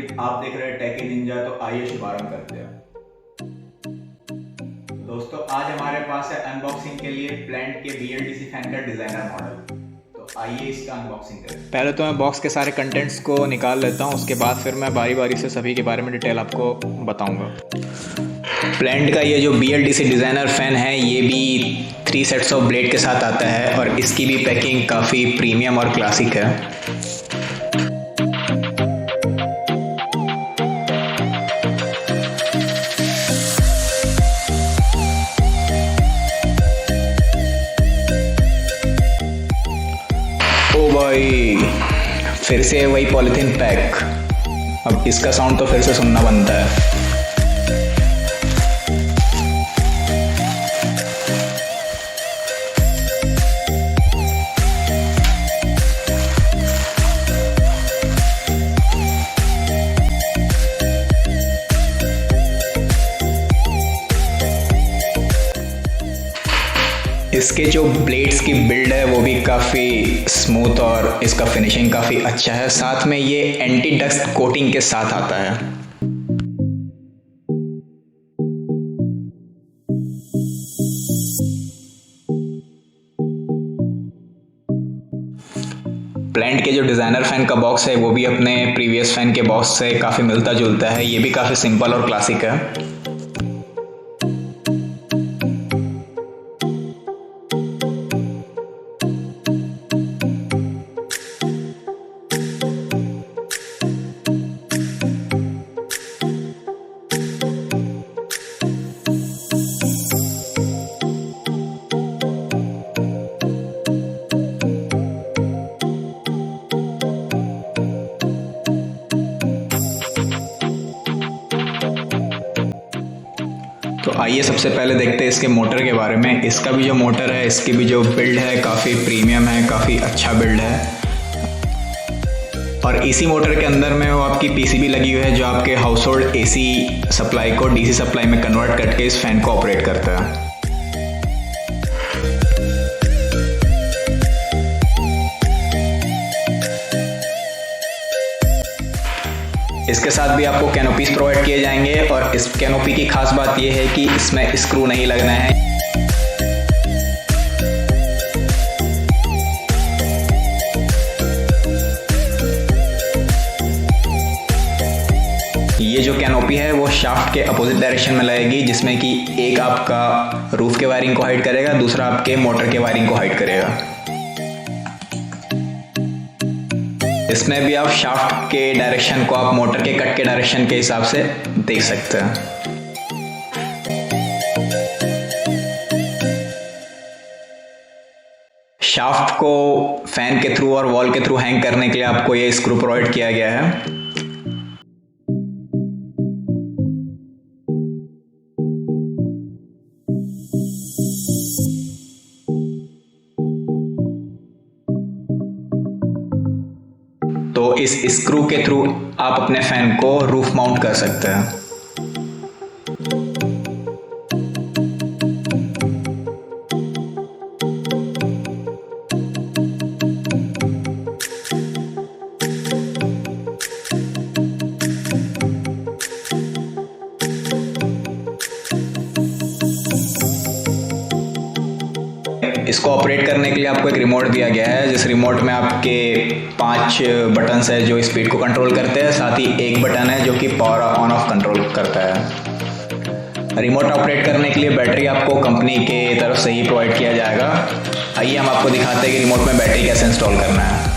अमृत, आप देख रहे हैं टेकी निंजा। तो आइए शुभारंभ करते हैं। दोस्तों आज हमारे पास है अनबॉक्सिंग के लिए प्लेंट के BLDC फैन का डिजाइनर मॉडल। तो आइए इसका अनबॉक्सिंग करें। पहले तो मैं बॉक्स के सारे कंटेंट्स को निकाल लेता हूँ, उसके बाद फिर मैं बारी बारी से सभी के बारे में डिटेल आपको बताऊँगा। प्लेंट का ये जो BLDC डिज़ाइनर फ़ैन है ये भी 3 सेट्स ऑफ ब्लेड के साथ आता है और इसकी भी पैकिंग काफ़ी प्रीमियम और क्लासिक है। ओ भाई, फिर से वही पॉलीथीन पैक। अब इसका साउंड तो फिर से सुनना बनता है। इसके जो ब्लेड्स की बिल्ड है वो भी काफ़ी स्मूथ और इसका फिनिशिंग काफ़ी अच्छा है। साथ में ये एंटी डस्ट कोटिंग के साथ आता है। प्लेंट के जो डिज़ाइनर फ़ैन का बॉक्स है वो भी अपने प्रीवियस फ़ैन के बॉक्स से काफ़ी मिलता जुलता है। ये भी काफ़ी सिंपल और क्लासिक है। तो आइए सबसे पहले देखते हैं इसके मोटर के बारे में। इसका भी जो मोटर है, इसकी भी जो बिल्ड है काफ़ी प्रीमियम है, काफ़ी अच्छा बिल्ड है। और इसी मोटर के अंदर में वो आपकी PCB लगी हुई है जो आपके हाउस होल्ड AC सप्लाई को DC सप्लाई में कन्वर्ट करके इस फैन को ऑपरेट करता है। इसके साथ भी आपको कैनोपीज प्रोवाइड किए जाएंगे और इस कैनोपी की खास बात यह है कि इसमें स्क्रू नहीं लगना है। ये जो कैनोपी है वो शाफ्ट के अपोजिट डायरेक्शन में लगेगी, जिसमें कि एक आपका रूफ के वायरिंग को हाइड करेगा, दूसरा आपके मोटर के वायरिंग को हाइड करेगा। इसमें भी आप शाफ्ट के डायरेक्शन को आप मोटर के कट के डायरेक्शन के हिसाब से देख सकते हैं। शाफ्ट को फैन के थ्रू और वॉल के थ्रू हैंग करने के लिए आपको ये स्क्रू प्रोवाइड किया गया है। तो इस स्क्रू के थ्रू आप अपने फैन को रूफ माउंट कर सकते हैं। इसको ऑपरेट करने के लिए आपको एक रिमोट दिया गया है, जिस रिमोट में आपके 5 बटन्स है जो स्पीड को कंट्रोल करते हैं। साथ ही एक बटन है जो कि पावर ऑन ऑफ कंट्रोल करता है। रिमोट ऑपरेट करने के लिए बैटरी आपको कंपनी के तरफ से ही प्रोवाइड किया जाएगा। आइए हम आपको दिखाते हैं कि रिमोट में बैटरी कैसे इंस्टॉल करना है।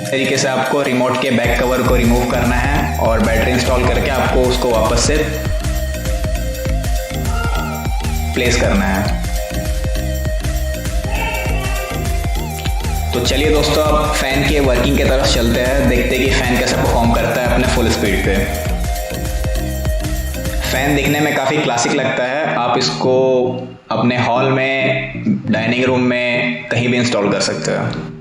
तरीके से आपको रिमोट के बैक कवर को रिमूव करना है और बैटरी इंस्टॉल करके आपको उसको वापस से प्लेस करना है। तो चलिए दोस्तों, अब फैन के वर्किंग की तरफ चलते हैं, देखते हैं कि फैन कैसे परफॉर्म करता है अपने फुल स्पीड पे। फैन दिखने में काफ़ी क्लासिक लगता है। आप इसको अपने हॉल में, डाइनिंग रूम में, कहीं भी इंस्टॉल कर सकते हैं।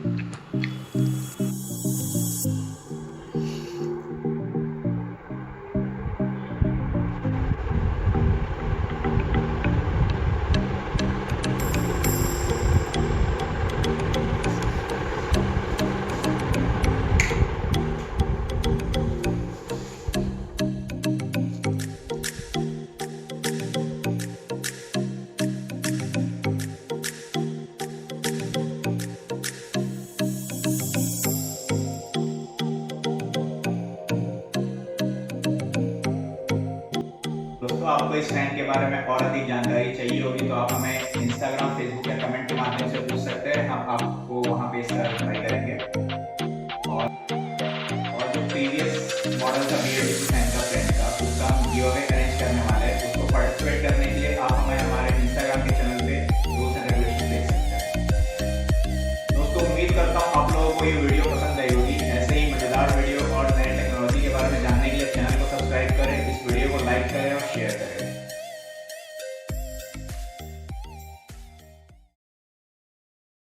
आपको इस फैन के बारे में और अधिक जानकारी चाहिए होगी तो आप हमें इंस्टाग्राम, फेसबुक या कमेंट के माध्यम से पूछ सकते हैं, हम आपको वहाँ पे इसका रिप्लाई करेंगे। और जो प्रीवियस मॉडल था BLDC फैन का प्लेंट का, उसका हम गिव अवे अरेंज करने वाले हैं।